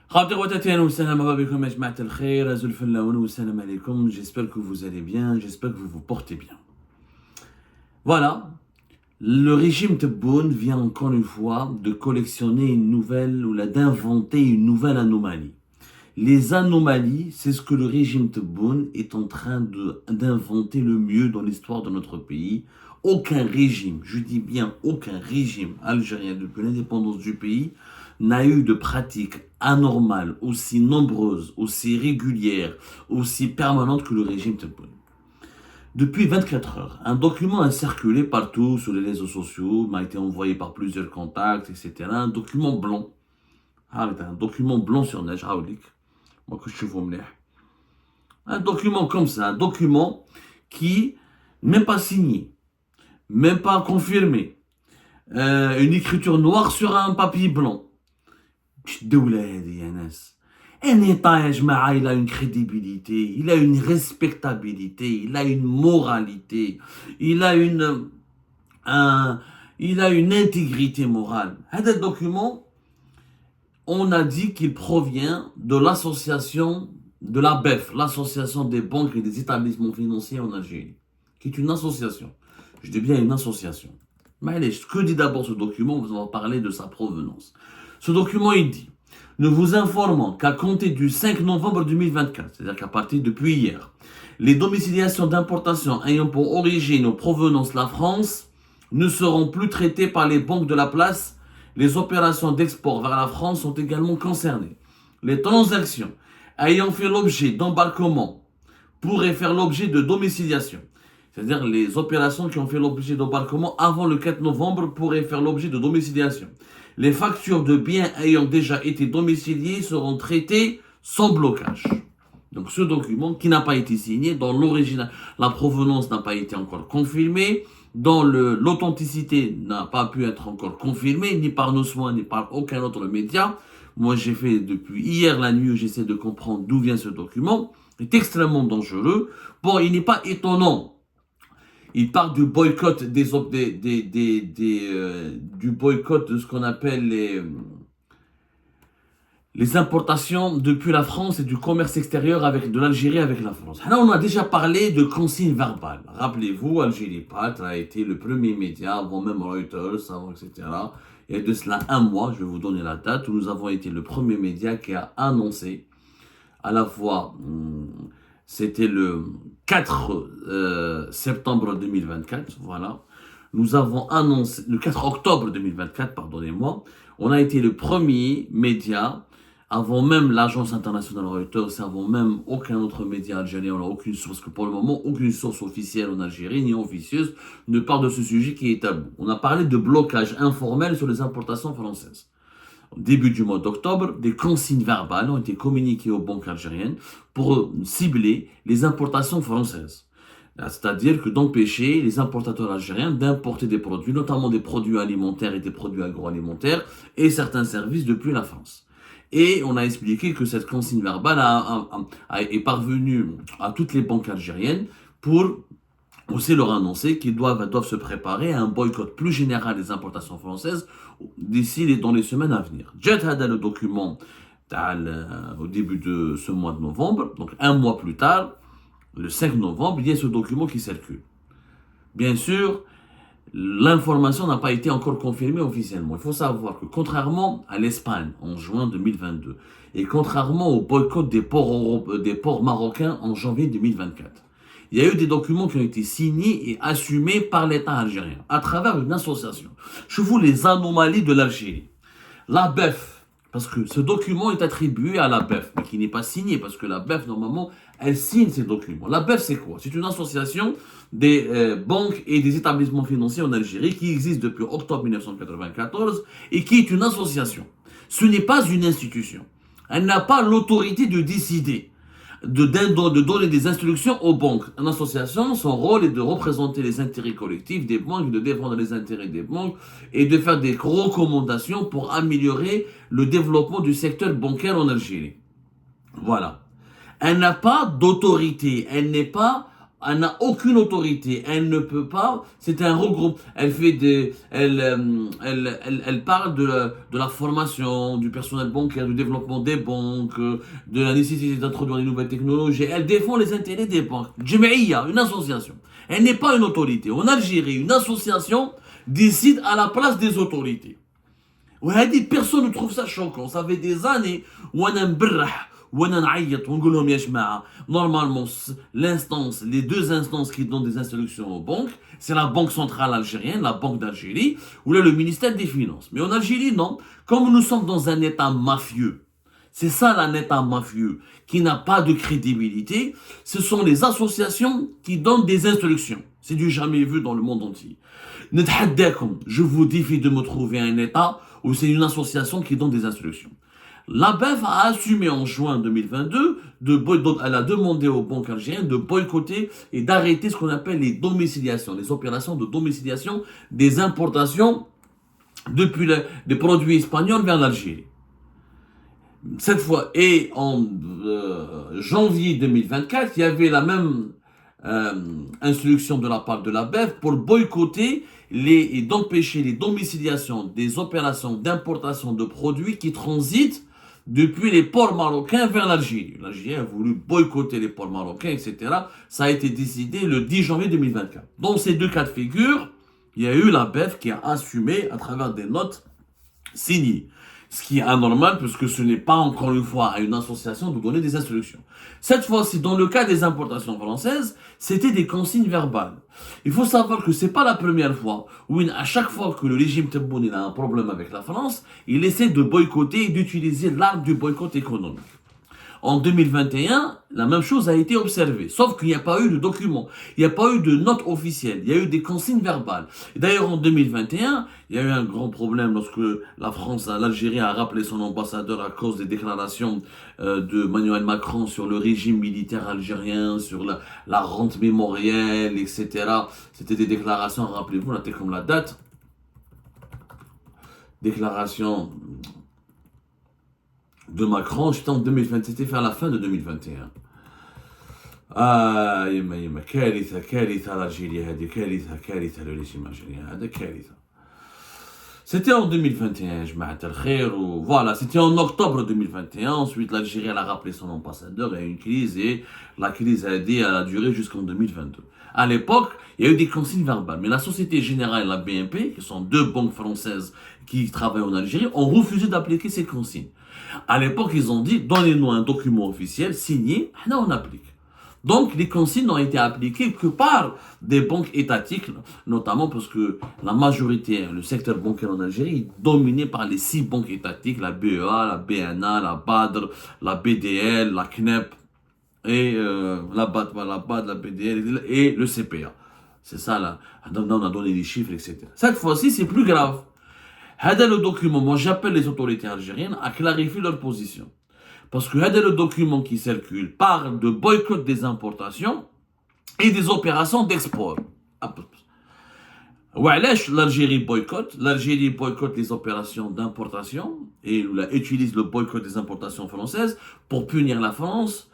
J'espère que vous allez bien, j'espère que vous vous portez bien. Voilà, le régime Tebboune vient encore une fois de collectionner une nouvelle, ou d'inventer une nouvelle anomalie. Les anomalies, c'est ce que le régime Tebboune est en train d'inventer le mieux dans l'histoire de notre pays. Aucun régime, je dis bien aucun régime algérien depuis l'indépendance du pays n'a eu de pratiques anormales aussi nombreuses, aussi régulières, aussi permanentes que le régime Tebboune. Depuis 24 heures, un document a circulé partout sur les réseaux sociaux, m'a été envoyé par plusieurs contacts, etc. Un document blanc. Un document blanc sur neige, moi que je suis un document comme ça, un document qui, même pas signé, même pas confirmé, une écriture noire sur un papier blanc. Un État, il a une crédibilité, il a une respectabilité, il a une moralité, il a une intégrité morale. Un document, on a dit qu'il provient de l'association de la BEF, l'association des banques et des établissements financiers en Algérie, qui est une association. Je dis bien une association. Mais ce que dit d'abord ce document, on va parler de sa provenance. Ce document, il dit: nous vous informons qu'à compter du 5 novembre 2024, c'est-à-dire qu'à partir depuis hier, les domiciliations d'importation ayant pour origine ou provenance la France ne seront plus traitées par les banques de la place. Les opérations d'export vers la France sont également concernées. Les transactions ayant fait l'objet d'embarquement pourraient faire l'objet de domiciliation. C'est-à-dire les opérations qui ont fait l'objet d'embarquement avant le 4 novembre pourraient faire l'objet de domiciliation. Les factures de biens ayant déjà été domiciliés seront traitées sans blocage. Donc ce document qui n'a pas été signé, dont l'original, la provenance n'a pas été encore confirmée, dont l'authenticité n'a pas pu être encore confirmée, ni par nos soins, ni par aucun autre média. Moi j'ai fait depuis hier la nuit, j'essaie de comprendre d'où vient ce document. C'est extrêmement dangereux. Bon, il n'est pas étonnant. Il parle du boycott du boycott de ce qu'on appelle les importations depuis la France et du commerce extérieur avec de l'Algérie avec la France. Là, on a déjà parlé de consignes verbales. Rappelez-vous, Algérie Pat a été le premier média, avant même Reuters, avant, etc. Il y a de cela un mois, je vais vous donner la date, où nous avons été le premier média qui a annoncé à la fois... C'était le 4 septembre 2024, voilà. Nous avons annoncé, le 4 octobre 2024, pardonnez-moi, on a été le premier média, avant même l'agence internationale Reuters, avant même aucun autre média algérien, on n'a aucune source, que pour le moment, aucune source officielle en Algérie, ni officieuse, ne parle de ce sujet qui est tabou. On a parlé de blocage informel sur les importations françaises. Au début du mois d'octobre, des consignes verbales ont été communiquées aux banques algériennes pour cibler les importations françaises. C'est-à-dire que d'empêcher les importateurs algériens d'importer des produits, notamment des produits alimentaires et des produits agroalimentaires et certains services depuis la France. Et on a expliqué que cette consigne verbale est parvenue à toutes les banques algériennes pour aussi leur annoncer qu'ils doivent se préparer à un boycott plus général des importations françaises dans les semaines à venir. J'ai le document au début de ce mois de novembre, donc un mois plus tard, le 5 novembre, il y a ce document qui circule. Bien sûr, l'information n'a pas été encore confirmée officiellement. Il faut savoir que contrairement à l'Espagne en juin 2022 et contrairement au boycott des ports marocains en janvier 2024, il y a eu des documents qui ont été signés et assumés par l'État algérien à travers une association. Je vous les anomalies de l'Algérie. La BEF, parce que ce document est attribué à la BEF, mais qui n'est pas signé, parce que la BEF, normalement, elle signe ces documents. La BEF, c'est quoi? C'est une association des banques et des établissements financiers en Algérie qui existe depuis octobre 1994 et qui est une association. Ce n'est pas une institution. Elle n'a pas l'autorité de décider. De donner des instructions aux banques. Une association, son rôle est de représenter les intérêts collectifs des banques, de défendre les intérêts des banques et de faire des recommandations pour améliorer le développement du secteur bancaire en Algérie. Voilà. Elle n'a pas d'autorité, elle n'est pas Elle n'a aucune autorité, elle ne peut pas, c'est un regroupe, elle fait des, elle parle de la formation, du personnel bancaire, du développement des banques, de la nécessité d'introduire des nouvelles technologies, elle défend les intérêts des banques. Djem'iyya, une association. Elle n'est pas une autorité. En Algérie, une association décide à la place des autorités. Personne ne trouve ça choquant. Ça fait des années où on a un brrah, normalement, l'instance, les deux instances qui donnent des instructions aux banques, c'est la Banque centrale algérienne, la Banque d'Algérie, ou là le ministère des Finances. Mais en Algérie, non. Comme nous sommes dans un État mafieux, c'est ça un État mafieux qui n'a pas de crédibilité, ce sont les associations qui donnent des instructions. C'est du jamais vu dans le monde entier. Je vous défie de me trouver un État où c'est une association qui donne des instructions. La BEF a assumé en juin 2022, elle a demandé aux banques algériennes de boycotter et d'arrêter ce qu'on appelle les domiciliations, les opérations de domiciliation des importations depuis des produits espagnols vers l'Algérie. Cette fois, et en janvier 2024, il y avait la même instruction de la part de la BEF pour boycotter et d'empêcher les domiciliations des opérations d'importation de produits qui transitent depuis les ports marocains vers l'Algérie. L'Algérie a voulu boycotter les ports marocains, etc. Ça a été décidé le 10 janvier 2024. Dans ces deux cas de figure, il y a eu la BEF qui a assumé à travers des notes signées. Ce qui est anormal puisque ce n'est pas encore une fois à une association de donner des instructions. Cette fois-ci, dans le cas des importations françaises, c'était des consignes verbales. Il faut savoir que c'est pas la première fois où à chaque fois que le régime Tebboune a un problème avec la France, il essaie de boycotter et d'utiliser l'arme du boycott économique. En 2021, la même chose a été observée, sauf qu'il n'y a pas eu de documents, il n'y a pas eu de notes officielles, il y a eu des consignes verbales. Et d'ailleurs, en 2021, il y a eu un grand problème lorsque l'Algérie a rappelé son ambassadeur à cause des déclarations de Emmanuel Macron sur le régime militaire algérien, sur la rente mémorielle, etc. C'était des déclarations, rappelez-vous, notez comme la date, déclaration de Macron, j'étais en 2020, c'était vers la fin de 2021. يما كارثة l'Algérie هذه كارثة le régime algérien هذا كارثة. C'était en 2021, جماعة الخير, voilà, c'était en octobre 2021. Ensuite, l'Algérie elle a rappelé son ambassadeur, il y a eu une crise et la crise elle a duré jusqu'en 2022. À l'époque, il y a eu des consignes verbales, mais la Société Générale et la BNP, qui sont deux banques françaises qui travaillent en Algérie, ont refusé d'appliquer ces consignes. À l'époque, ils ont dit, donnez-nous un document officiel signé, là on applique. Donc, les consignes n'ont été appliquées que par des banques étatiques, notamment parce que la majorité, le secteur bancaire en Algérie est dominé par les 6 banques étatiques, la BEA, la BNA, la BADR, la BDL, la CNEP, et la BAD, la BDL et le CPA. C'est ça, là. On a donné des chiffres, etc. Cette fois-ci, c'est plus grave. Le document, moi j'appelle les autorités algériennes à clarifier leur position. Parce que le document qui circule parle de boycott des importations et des opérations d'export. L'Algérie boycotte les opérations d'importation et utilise le boycott des importations françaises pour punir la France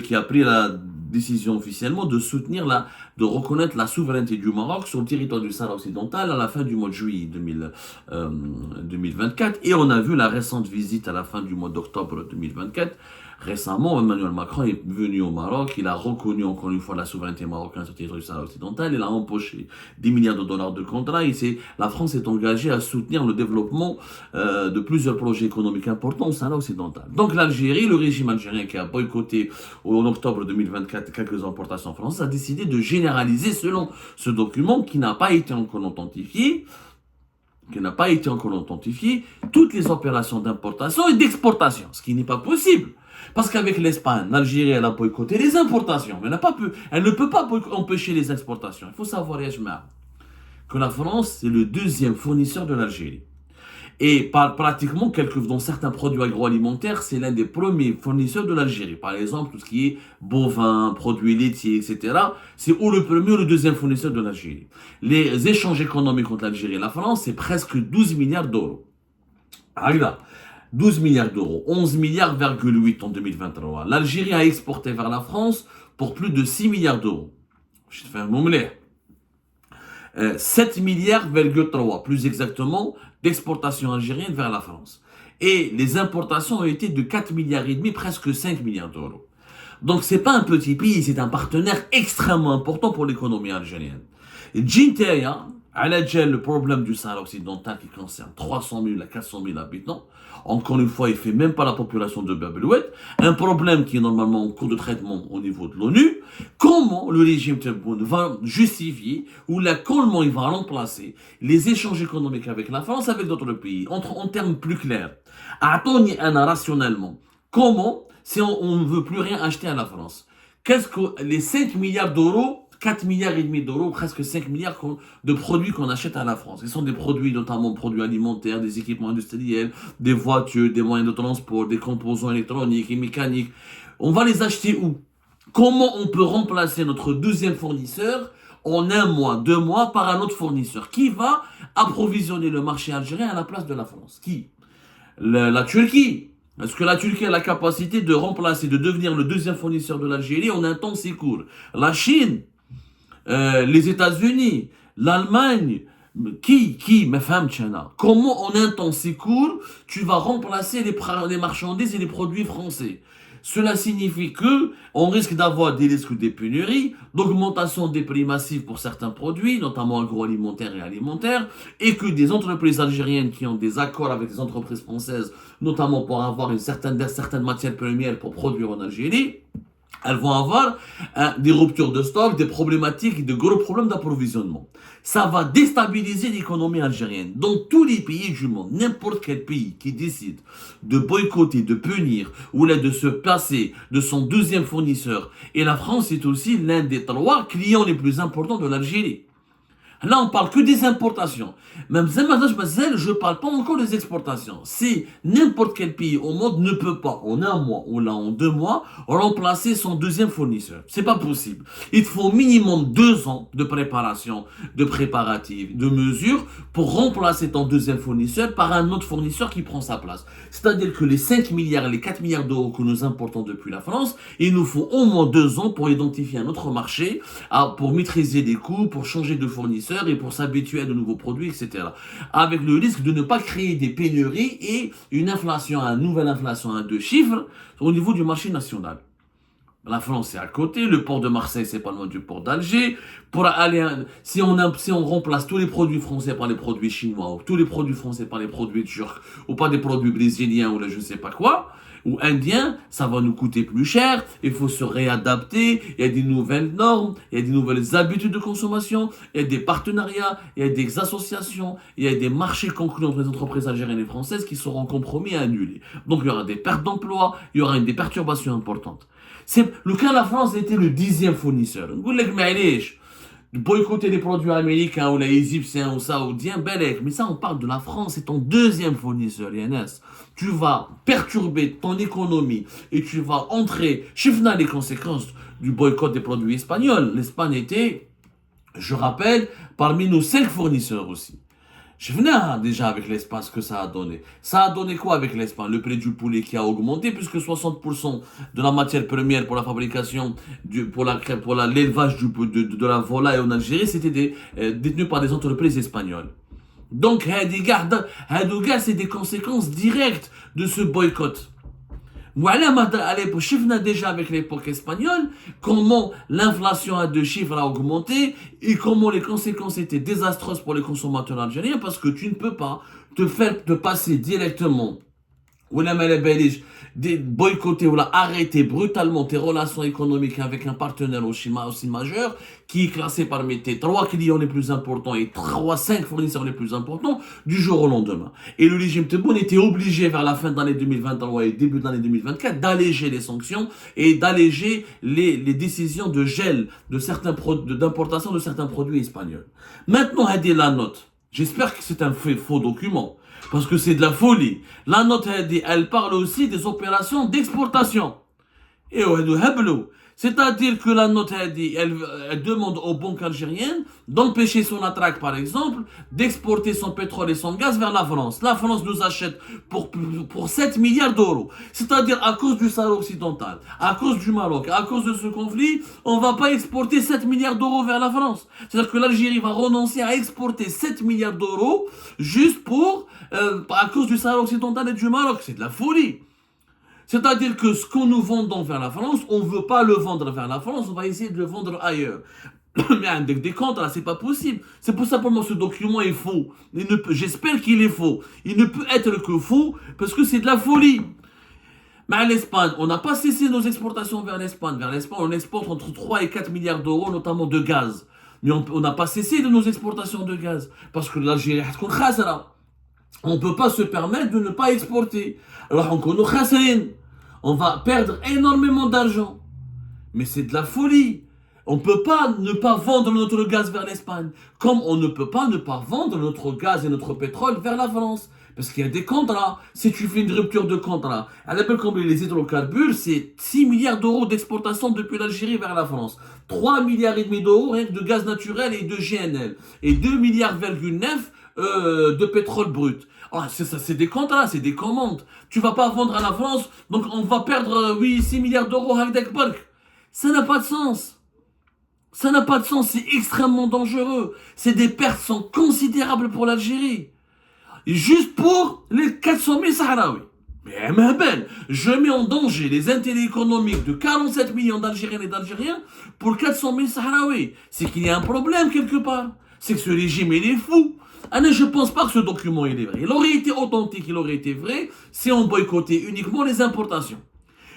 qui a pris la décision officiellement de de reconnaître la souveraineté du Maroc sur le territoire du Sahara occidental à la fin du mois de juillet 2024. Et on a vu la récente visite à la fin du mois d'octobre 2024. Récemment, Emmanuel Macron est venu au Maroc, il a reconnu encore une fois la souveraineté marocaine sur le territoire du Sahara occidental, il a empoché 10 milliards de dollars de contrats et la France est engagée à soutenir le développement de plusieurs projets économiques importants au Sahara occidental. Donc l'Algérie, le régime algérien qui a boycotté en octobre 2024 quelques importations françaises, a décidé de généraliser selon ce document qui n'a pas été encore authentifié, toutes les opérations d'importation et d'exportation, ce qui n'est pas possible. Parce qu'avec l'Espagne, l'Algérie, elle a boycotté les importations, mais elle ne peut pas empêcher les exportations. Il faut savoir, Yajma, que la France, c'est le deuxième fournisseur de l'Algérie. Et pratiquement, dans certains produits agroalimentaires, c'est l'un des premiers fournisseurs de l'Algérie. Par exemple, tout ce qui est bovin, produits laitiers, etc. C'est ou le premier ou le deuxième fournisseur de l'Algérie. Les échanges économiques entre l'Algérie et la France, c'est presque 12 milliards d'euros. Ah, là. 12 milliards d'euros, 11 milliards,8 en 2023. L'Algérie a exporté vers la France pour plus de 6 milliards d'euros. Je te fais un مليح. 7 milliards,3 plus exactement d'exportations algériennes vers la France. Et les importations ont été de 4 milliards et demi, presque 5 milliards d'euros. Donc c'est pas un petit pays, c'est un partenaire extrêmement important pour l'économie algérienne. Jinteya, à la gel, le problème du Sahara occidental qui concerne 300 000 à 400 000 habitants, encore une fois, il ne fait même pas la population de Bab el-Oued, un problème qui est normalement en cours de traitement au niveau de l'ONU. Comment le régime Tebboune va justifier ou comment il va remplacer les échanges économiques avec la France, avec d'autres pays, en termes plus clairs. Attendez rationnellement. Comment, si on ne veut plus rien acheter à la France, qu'est-ce que les 5 milliards d'euros 4 milliards et demi d'euros, presque 5 milliards de produits qu'on achète à la France. Ce sont des produits, notamment produits alimentaires, des équipements industriels, des voitures, des moyens de transport, des composants électroniques et mécaniques. On va les acheter où? Comment on peut remplacer notre deuxième fournisseur en 1 mois, 2 mois par un autre fournisseur? Qui va approvisionner le marché algérien à la place de la France? Qui? La Turquie. Est-ce que la Turquie a la capacité de remplacer, de devenir le deuxième fournisseur de l'Algérie en un temps si court? La Chine, les États-Unis, l'Allemagne, ma femme, comment en un temps si court tu vas remplacer les marchandises et les produits français? Cela signifie que on risque d'avoir des risques de pénurie, d'augmentation des prix massifs pour certains produits, notamment agroalimentaires et alimentaires, et que des entreprises algériennes qui ont des accords avec des entreprises françaises, notamment pour avoir certaines matières premières pour produire en Algérie, elles vont avoir des ruptures de stock, des problématiques, de gros problèmes d'approvisionnement. Ça va déstabiliser l'économie algérienne. Dans tous les pays du monde, n'importe quel pays qui décide de boycotter, de punir, ou là de se passer de son deuxième fournisseur, et la France est aussi l'un des 3 clients les plus importants de l'Algérie. Là, on parle que des importations. Même je ne parle pas encore des exportations. Si n'importe quel pays au monde ne peut pas, en 1 mois ou là en 2 mois, remplacer son deuxième fournisseur. C'est pas possible. Il faut au minimum 2 ans de préparation, de préparatifs, de mesures pour remplacer ton deuxième fournisseur par un autre fournisseur qui prend sa place. C'est-à-dire que les 5 milliards, les 4 milliards d'euros que nous importons depuis la France, il nous faut au moins 2 ans pour identifier un autre marché, pour maîtriser les coûts, pour changer de fournisseur et pour s'habituer à de nouveaux produits, etc. Avec le risque de ne pas créer des pénuries et une nouvelle inflation à 2 chiffres au niveau du marché national. La France c'est à côté, le port de Marseille c'est pas loin du port d'Alger. Si on remplace tous les produits français par les produits chinois, ou tous les produits français par les produits turcs, ou par des produits brésiliens ou là je sais pas quoi, ou indiens, ça va nous coûter plus cher, il faut se réadapter, il y a des nouvelles normes, il y a des nouvelles habitudes de consommation, il y a des partenariats, il y a des associations, il y a des marchés conclus entre les entreprises algériennes et françaises qui seront compromis et annulés. Donc il y aura des pertes d'emplois, il y aura des perturbations importantes. Le cas de la France était le 10e fournisseur. De boycotter les produits américains ou les égyptiens ou saoudiens, belek. Mais ça, on parle de la France, c'est ton deuxième fournisseur, Yannis. Tu vas perturber ton économie et tu vas entrer. Chifna les conséquences du boycott des produits espagnols. L'Espagne était, je rappelle, parmi nos 5 fournisseurs aussi. Je venais déjà avec l'Espagne, ce que ça a donné. Ça a donné quoi avec l'Espagne? Le prix du poulet qui a augmenté, puisque 60% de la matière première pour la fabrication, pour l'élevage de la volaille en Algérie, c'était détenu par des entreprises espagnoles. Donc, c'est des conséquences directes de ce boycott. Déjà avec l'époque espagnole, comment l'inflation à 2 chiffres a augmenté et comment les conséquences étaient désastreuses pour les consommateurs algériens parce que tu ne peux pas te passer directement ou boycotter ou arrêter brutalement tes relations économiques avec un partenaire aussi majeur qui est classé parmi tes 3 clients les plus importants et 5 fournisseurs les plus importants du jour au lendemain. Et le régime Tebboune était obligé vers la fin de l'année 2023 et début de l'année 2024 d'alléger les sanctions et d'alléger les décisions de gel d'importation de certains produits espagnols. Maintenant, la note. J'espère que c'est un faux document. Parce que c'est de la folie. La note, elle parle aussi des opérations d'exportation. Et C'est-à-dire que la note, elle demande aux banques algériennes d'empêcher son attraque, par exemple, d'exporter son pétrole et son gaz vers la France. La France nous achète pour 7 milliards d'euros. C'est-à-dire à cause du Sahara occidental, à cause du Maroc, à cause de ce conflit, on ne va pas exporter 7 milliards d'euros vers la France. C'est-à-dire que l'Algérie va renoncer à exporter 7 milliards d'euros juste à cause du Sahara occidental et du Maroc. C'est de la folie. C'est-à-dire que ce qu'on nous vend donc vers la France, on ne veut pas le vendre vers la France, on va essayer de le vendre ailleurs. Mais avec des contrats, c'est pas possible. C'est pour ça pour moi ce document est faux. J'espère qu'il est faux. Il ne peut être que faux parce que c'est de la folie. Mais à l'Espagne, on n'a pas cessé nos exportations vers l'Espagne. Vers l'Espagne, on exporte entre 3 et 4 milliards d'euros, notamment de gaz. Mais on n'a pas cessé de nos exportations de gaz. Parce que l'Algérie, on ne peut pas se permettre de ne pas exporter. Alors on va perdre énormément d'argent. Mais c'est de la folie. On ne peut pas ne pas vendre notre gaz vers l'Espagne. Comme on ne peut pas ne pas vendre notre gaz et notre pétrole vers la France. Parce qu'il y a des contrats. Si tu fais une rupture de contrat, à l'appel comme les hydrocarbures, c'est 6 milliards d'euros d'exportation depuis l'Algérie vers la France. 3 milliards et demi d'euros rien que de gaz naturel et de GNL. Et 2 milliards de pétrole brut. Ah, c'est des contrats, c'est des commandes. Tu vas pas vendre à la France, donc on va perdre 6 milliards d'euros avec Park. Ça n'a pas de sens. Ça n'a pas de sens, c'est extrêmement dangereux. C'est des pertes sont considérables pour l'Algérie. Et juste pour les 400 000 Sahraouis. Mais belle, je mets en danger les intérêts économiques de 47 millions d'Algériennes et d'Algériens pour 400 000 Sahraouis. C'est qu'il y a un problème quelque part. C'est que ce régime, il est fou. Je ne pense pas que ce document il est vrai. Il aurait été authentique, il aurait été vrai si on boycottait uniquement les importations.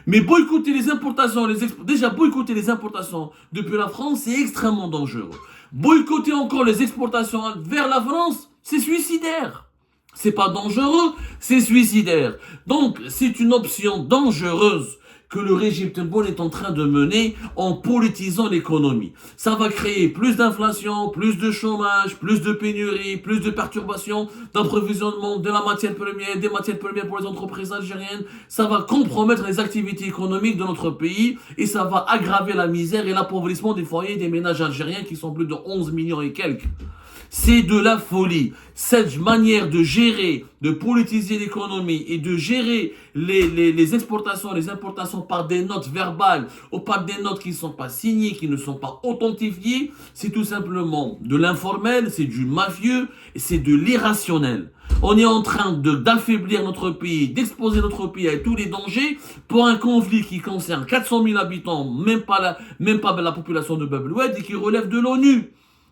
Mais boycotter les importations, déjà boycotter les importations depuis la France, c'est extrêmement dangereux. Boycotter encore les exportations vers la France, c'est suicidaire. C'est pas dangereux, c'est suicidaire. Donc, c'est une option dangereuse que le régime Tebboune est en train de mener en politisant l'économie. Ça va créer plus d'inflation, plus de chômage, plus de pénurie, plus de perturbations d'approvisionnement de la matière première, des matières premières pour les entreprises algériennes. Ça va compromettre les activités économiques de notre pays et ça va aggraver la misère et l'appauvrissement des foyers des ménages algériens qui sont plus de 11 millions et quelques. C'est de la folie. Cette manière de gérer, de politiser l'économie et de gérer les exportations, les importations par des notes verbales ou par des notes qui ne sont pas signées, qui ne sont pas authentifiées, c'est tout simplement de l'informel, c'est du mafieux et c'est de l'irrationnel. On est en train d'affaiblir notre pays, d'exposer notre pays à tous les dangers pour un conflit qui concerne 400 000 habitants, même pas la population de Bab el-Oued et qui relève de l'ONU.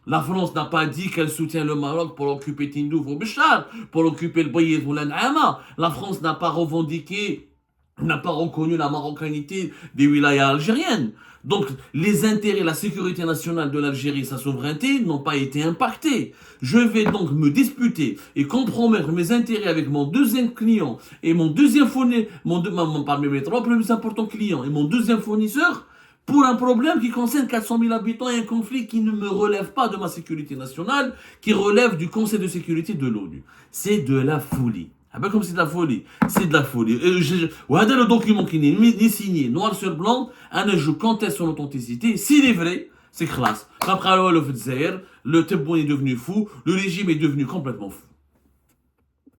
La France n'a pas dit qu'elle soutient le Maroc pour occuper Tindouf ou Béchar, pour occuper le Bayez ou l'An'ama. La France n'a pas revendiqué, n'a pas reconnu la marocanité des wilayas algériennes. Donc, les intérêts, la sécurité nationale de l'Algérie, sa souveraineté, n'ont pas été impactés. Je vais donc me disputer et compromettre mes intérêts avec mon deuxième client et mon deuxième fournisseur, parmi mes 3 plus importants clients et mon deuxième fournisseur, pour un problème qui concerne 400 000 habitants et un conflit qui ne me relève pas de ma sécurité nationale, qui relève du Conseil de sécurité de l'ONU. C'est de la folie. Ah ben comme c'est de la folie. C'est de la folie. Regardez le document qui n'est signé, noir sur blanc, je conteste son authenticité. S'il est vrai, c'est classe. Après le Tebboune est devenu fou, le régime est devenu complètement fou.